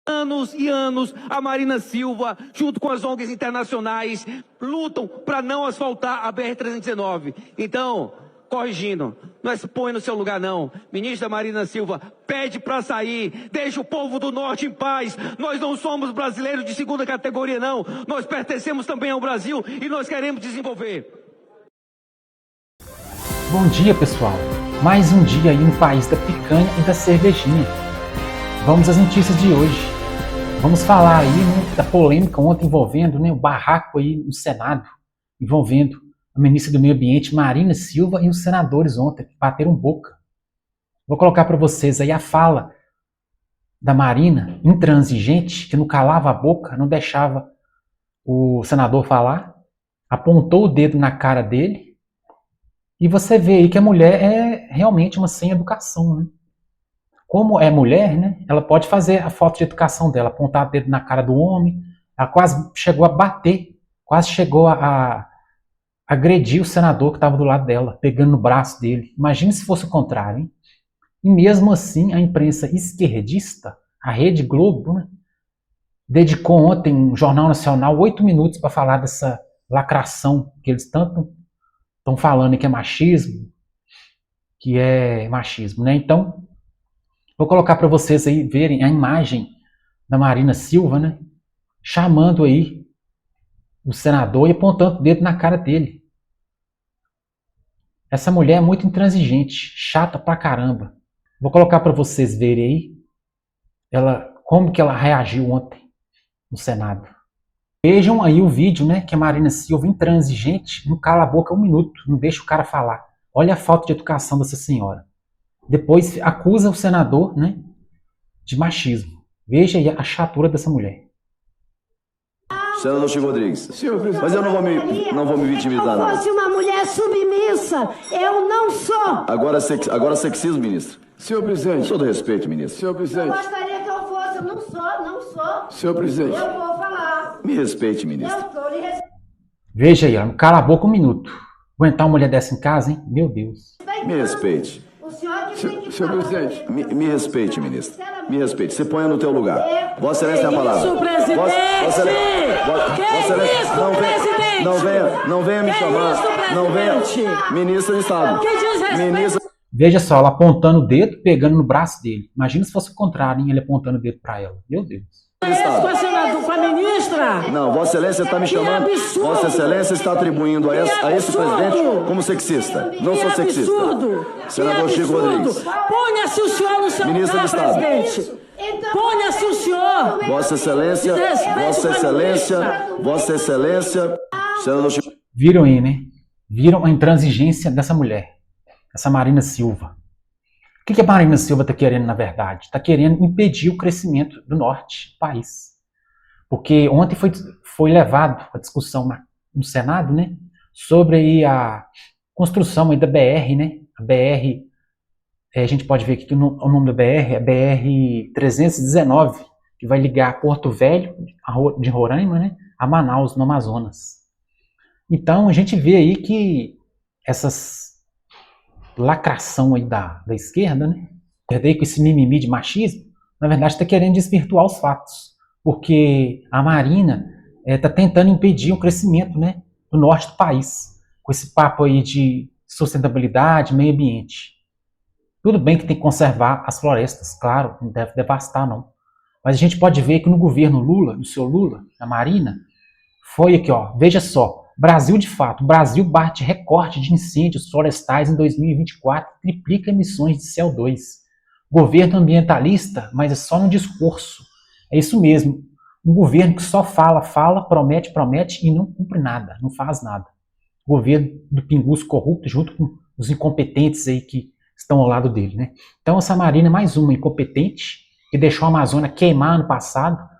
Anos e anos, a Marina Silva, junto com as ONGs internacionais, lutam para não asfaltar a BR-319. Então, corrigindo, não é se põe no seu lugar não. Ministra Marina Silva, pede para sair, deixa o povo do Norte em paz. Nós não somos brasileiros de segunda categoria não, nós pertencemos também ao Brasil e nós queremos desenvolver. Bom dia, pessoal. Mais um dia aí no país da picanha e da cervejinha. Vamos às notícias de hoje. Vamos falar aí, né, da polêmica ontem envolvendo, né, o barraco aí no Senado, envolvendo a ministra do Meio Ambiente, Marina Silva, e os senadores ontem, que bateram boca. Vou colocar para vocês aí a fala da Marina, intransigente, que não calava a boca, não deixava o senador falar, apontou o dedo na cara dele, e você vê aí que a mulher é realmente uma sem educação, né? Como é mulher, né, ela pode fazer a falta de educação dela, apontar o dedo na cara do homem. Ela quase chegou a bater, quase chegou a agredir o senador que estava do lado dela, pegando no braço dele. Imagine se fosse o contrário, hein? E mesmo assim, a imprensa esquerdista, a Rede Globo, né, dedicou ontem, no Jornal Nacional, 8 minutos para falar dessa lacração que eles tanto estão falando que é machismo, né? Então, vou colocar para vocês aí verem a imagem da Marina Silva, né, chamando aí o senador e apontando o dedo na cara dele. Essa mulher é muito intransigente, chata pra caramba. Vou colocar para vocês verem aí como que ela reagiu ontem no Senado. Vejam aí o vídeo, né, que a Marina Silva, intransigente, não cala a boca um minuto, não deixa o cara falar. Olha a falta de educação dessa senhora. Depois acusa o senador, né, de machismo. Veja aí a chatura dessa mulher. Senador Chico Rodrigues, mas eu não vou me vitimizar, não. Se eu fosse uma mulher submissa, eu não sou. Agora sexismo, ministro. Senhor presidente. Com todo respeito, ministro. Senhor Eu presidente. gostaria que eu fosse, eu não sou. Senhor presidente. Eu vou falar. Me respeite, ministro. Eu estou lhe respeitando. Veja aí, ó, não cala a boca um minuto. Aguentar uma mulher dessa em casa, hein? Meu Deus. Me respeite. O senhor que tem que Senhor falar. presidente. Me respeite, ministro. Me respeite. Se ponha no teu lugar. Vossa Excelência tem a palavra. Isso, presidente! Vossa Excelência, não venha me chamar. Não venha. Ministro do Estado. Que diz respeito. Ministro. Veja só, ela apontando o dedo, pegando no braço dele. Imagina se fosse o contrário, hein? Ele apontando o dedo pra ela. Meu Deus. Com a ministra? Não, Vossa Excelência está me chamando. absurdo! Vossa Excelência está atribuindo a esse absurdo! presidente como sexista. Não sou sexista. Absurdo! Senador Chico Rodrigues. Ponha-se o senhor no seu Ministro lugar, do Estado. presidente. Ponha-se o senhor. Vossa Excelência, Vossa Excelência, Senador Chico. Viram aí, né? Viram a intransigência dessa mulher, essa Marina Silva. O que a Marina Silva está querendo, na verdade? Está querendo impedir o crescimento do norte do país. Porque ontem foi levado a discussão no Senado, né, sobre aí a construção aí da BR, né? A BR, a gente pode ver aqui que o nome da BR é BR-319, que vai ligar Porto Velho, de Roraima, né, a Manaus, no Amazonas. Então, a gente vê aí que essas lacração aí da esquerda, né, com esse mimimi de machismo, na verdade está querendo desvirtuar os fatos, porque a Marina está tentando impedir o crescimento, né, do norte do país, com esse papo aí de sustentabilidade, meio ambiente. Tudo bem que tem que conservar as florestas, claro, não deve devastar não, mas a gente pode ver que no governo Lula, no seu Lula, a Marina, foi aqui, ó, veja só, Brasil de fato, o Brasil bate recorde de incêndios florestais em 2024, triplica emissões de CO2. Governo ambientalista, mas é só no discurso. É isso mesmo, um governo que só fala, promete e não cumpre nada, não faz nada. O governo do pinguço corrupto junto com os incompetentes aí que estão ao lado dele, né? Então essa Marina é mais uma incompetente que deixou a Amazônia queimar no passado.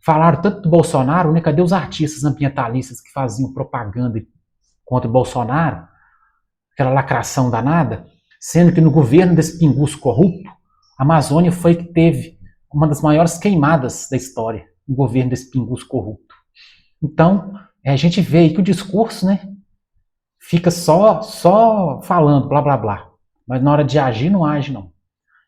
Falaram tanto do Bolsonaro, né? Cadê os artistas ambientalistas que faziam propaganda contra o Bolsonaro? Aquela lacração danada. Sendo que no governo desse pinguço corrupto, a Amazônia foi que teve uma das maiores queimadas da história, no governo desse pinguço corrupto. Então, a gente vê aí que o discurso, né, fica só falando, blá, blá, blá. Mas na hora de agir, não age, não.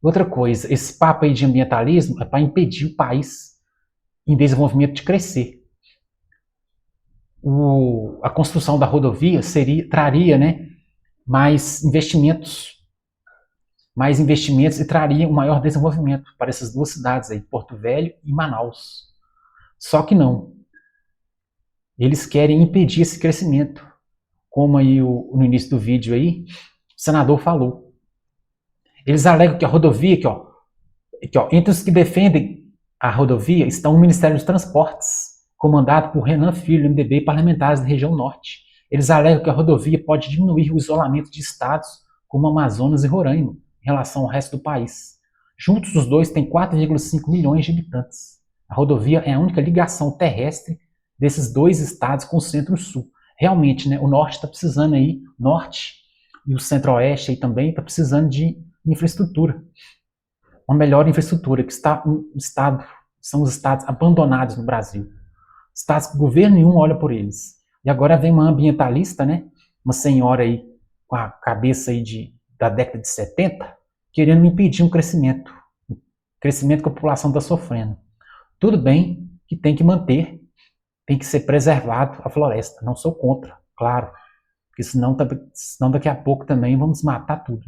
Outra coisa, esse papo aí de ambientalismo é para impedir o país em desenvolvimento de crescer. A construção da rodovia traria, né, mais investimentos e traria um maior desenvolvimento para essas duas cidades aí, Porto Velho e Manaus. Só que não. Eles querem impedir esse crescimento. Como aí no início do vídeo aí, o senador falou. Eles alegam que a rodovia, entre os que defendem a rodovia estão o Ministério dos Transportes, comandado por Renan Filho, MDB, e parlamentares da região norte. Eles alegam que a rodovia pode diminuir o isolamento de estados como Amazonas e Roraima, em relação ao resto do país. Juntos, os dois têm 4,5 milhões de habitantes. A rodovia é a única ligação terrestre desses dois estados com o centro-sul. Realmente, né, o norte está precisando aí, norte e o centro-oeste aí também está precisando de infraestrutura. Uma melhor infraestrutura, que são os estados abandonados no Brasil. Estados que o governo nenhum olha por eles. E agora vem uma ambientalista, né, uma senhora aí com a cabeça aí da década de 70, querendo impedir um crescimento que a população está sofrendo. Tudo bem que tem que manter, tem que ser preservado a floresta. Não sou contra, claro, porque senão daqui a pouco também vamos matar tudo.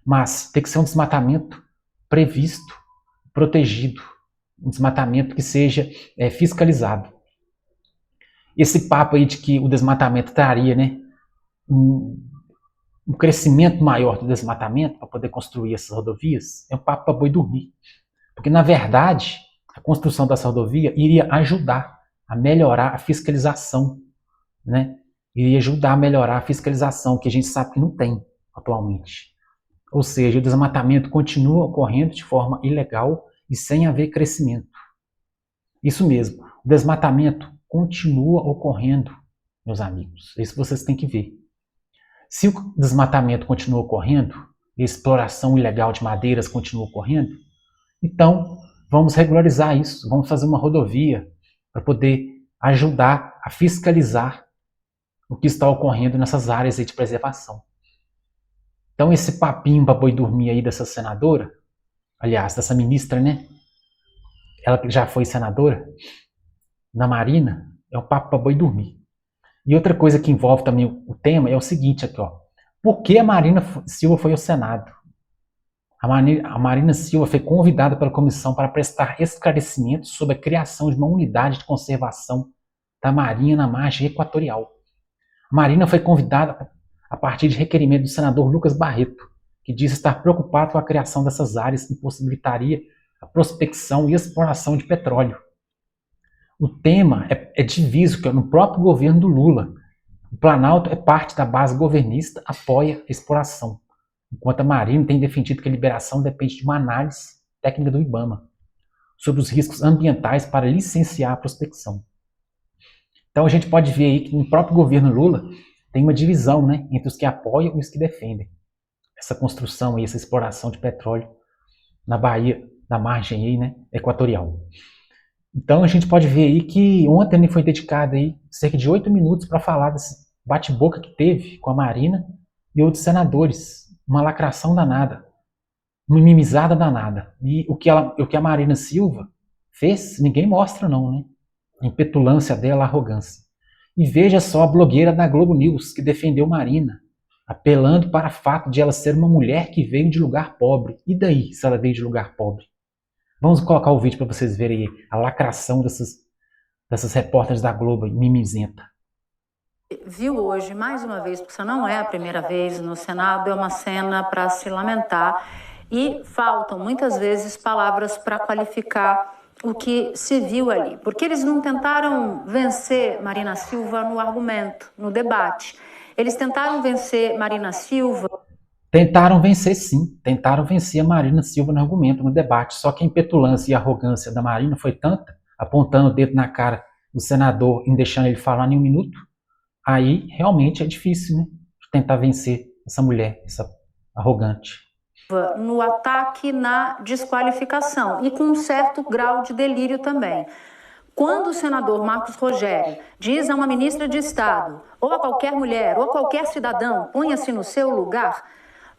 Mas tem que ser um desmatamento previsto, protegido, um desmatamento que seja fiscalizado. Esse papo aí de que o desmatamento traria, né, um crescimento maior do desmatamento para poder construir essas rodovias é um papo para boi dormir. Porque, na verdade, a construção dessa rodovia iria ajudar a melhorar a fiscalização, né? Iria ajudar a melhorar a fiscalização, que a gente sabe que não tem atualmente. Ou seja, o desmatamento continua ocorrendo de forma ilegal e sem haver crescimento. Isso mesmo, o desmatamento continua ocorrendo, meus amigos. Isso vocês têm que ver. Se o desmatamento continua ocorrendo, e a exploração ilegal de madeiras continua ocorrendo, então vamos regularizar isso, vamos fazer uma rodovia para poder ajudar a fiscalizar o que está ocorrendo nessas áreas aí de preservação. Então esse papinho para boi dormir aí dessa senadora, aliás, dessa ministra, né? Ela que já foi senadora, na Marina, é um papo para boi dormir. E outra coisa que envolve também o tema é o seguinte aqui, ó. Por que a Marina Silva foi ao Senado? A Marina Silva foi convidada pela comissão para prestar esclarecimentos sobre a criação de uma unidade de conservação da Marinha na margem equatorial. A Marina foi convidada a partir de requerimento do senador Lucas Barreto, que diz estar preocupado com a criação dessas áreas que possibilitaria a prospecção e exploração de petróleo. O tema é diviso no próprio governo do Lula. O Planalto é parte da base governista, apoia a exploração, enquanto a Marina tem defendido que a liberação depende de uma análise técnica do IBAMA sobre os riscos ambientais para licenciar a prospecção. Então a gente pode ver aí que no próprio governo Lula tem uma divisão, né, entre os que apoiam e os que defendem essa construção e essa exploração de petróleo na Bahia, na margem aí, né, equatorial. Então a gente pode ver aí que ontem foi dedicado aí cerca de 8 minutos para falar desse bate-boca que teve com a Marina e outros senadores. Uma lacração danada, uma mimizada danada. E o que a Marina Silva fez, ninguém mostra não, né? A impetulância dela, a arrogância. E veja só a blogueira da Globo News que defendeu Marina, apelando para o fato de ela ser uma mulher que veio de lugar pobre. E daí, se ela veio de lugar pobre? Vamos colocar o vídeo para vocês verem aí a lacração dessas repórteres da Globo, mimizenta. Viu hoje, mais uma vez, porque isso não é a primeira vez no Senado, é uma cena para se lamentar e faltam muitas vezes palavras para qualificar o que se viu ali, porque eles não tentaram vencer Marina Silva no argumento, no debate. Eles tentaram vencer Marina Silva. Tentaram vencer sim, tentaram vencer a Marina Silva no argumento, no debate, só que a impetulância e a arrogância da Marina foi tanta, apontando o dedo na cara do senador e não deixando ele falar nem um minuto, aí realmente é difícil, né, tentar vencer essa mulher, essa arrogante. No ataque, na desqualificação e com um certo grau de delírio também. Quando o senador Marcos Rogério diz a uma ministra de Estado, ou a qualquer mulher, ou a qualquer cidadão, ponha-se no seu lugar,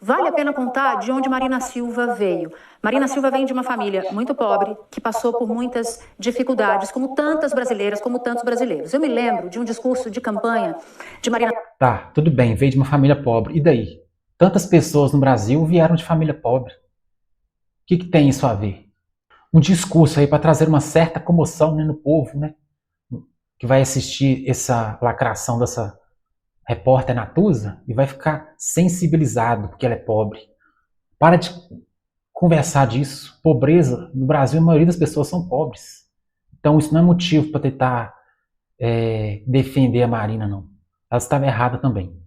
vale a pena contar de onde Marina Silva veio. Marina Silva vem de uma família muito pobre, que passou por muitas dificuldades, como tantas brasileiras, como tantos brasileiros. Eu me lembro de um discurso de campanha de Marina... Tá, tudo bem, veio de uma família pobre. E daí? Tantas pessoas no Brasil vieram de família pobre. O que tem isso a ver? Um discurso aí para trazer uma certa comoção, né, no povo, né? Que vai assistir essa lacração dessa repórter Natuza e vai ficar sensibilizado porque ela é pobre. Para de conversar disso. Pobreza, no Brasil, a maioria das pessoas são pobres. Então isso não é motivo para tentar defender a Marina, não. Ela estava errada também.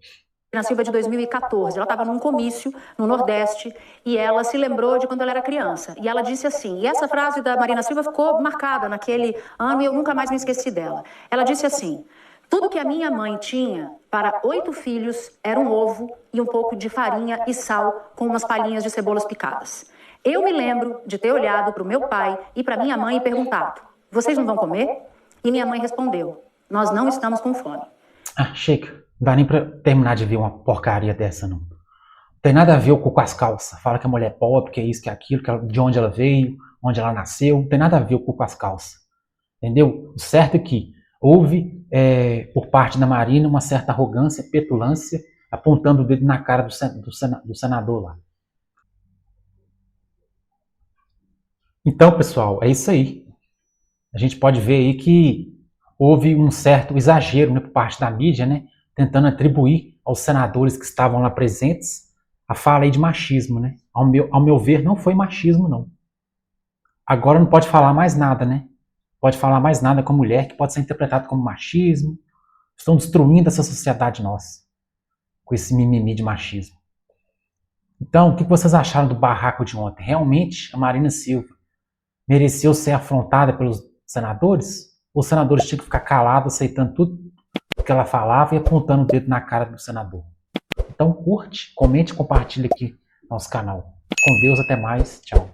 Marina Silva de 2014, ela estava num comício no Nordeste e ela se lembrou de quando ela era criança. E ela disse assim, e essa frase da Marina Silva ficou marcada naquele ano e eu nunca mais me esqueci dela. Ela disse assim, tudo que a minha mãe tinha para 8 filhos era um ovo e um pouco de farinha e sal com umas palhinhas de cebolas picadas. Eu me lembro de ter olhado para o meu pai e para minha mãe e perguntado, vocês não vão comer? E minha mãe respondeu, nós não estamos com fome. Ah, chega. Não dá nem pra terminar de ver uma porcaria dessa, não. Não tem nada a ver o cu com as calças. Fala que a mulher é pobre, que é isso, que é aquilo, de onde ela veio, onde ela nasceu. Não tem nada a ver o cu com as calças. Entendeu? O certo é que houve, por parte da Marina, uma certa arrogância, petulância, apontando o dedo na cara do senador lá. Então, pessoal, é isso aí. A gente pode ver aí que houve um certo exagero, né, por parte da mídia, né? Tentando atribuir aos senadores que estavam lá presentes a fala aí de machismo, né? Ao meu ver, não foi machismo, não. Agora não pode falar mais nada, né? Pode falar mais nada com mulher que pode ser interpretado como machismo. Estão destruindo essa sociedade nossa com esse mimimi de machismo. Então, o que vocês acharam do barraco de ontem? Realmente, a Marina Silva mereceu ser afrontada pelos senadores? Ou os senadores tinham que ficar calados, aceitando tudo que ela falava e apontando o dedo na cara do senador? Então curte, comente e compartilhe aqui no nosso canal. Com Deus, até mais. Tchau.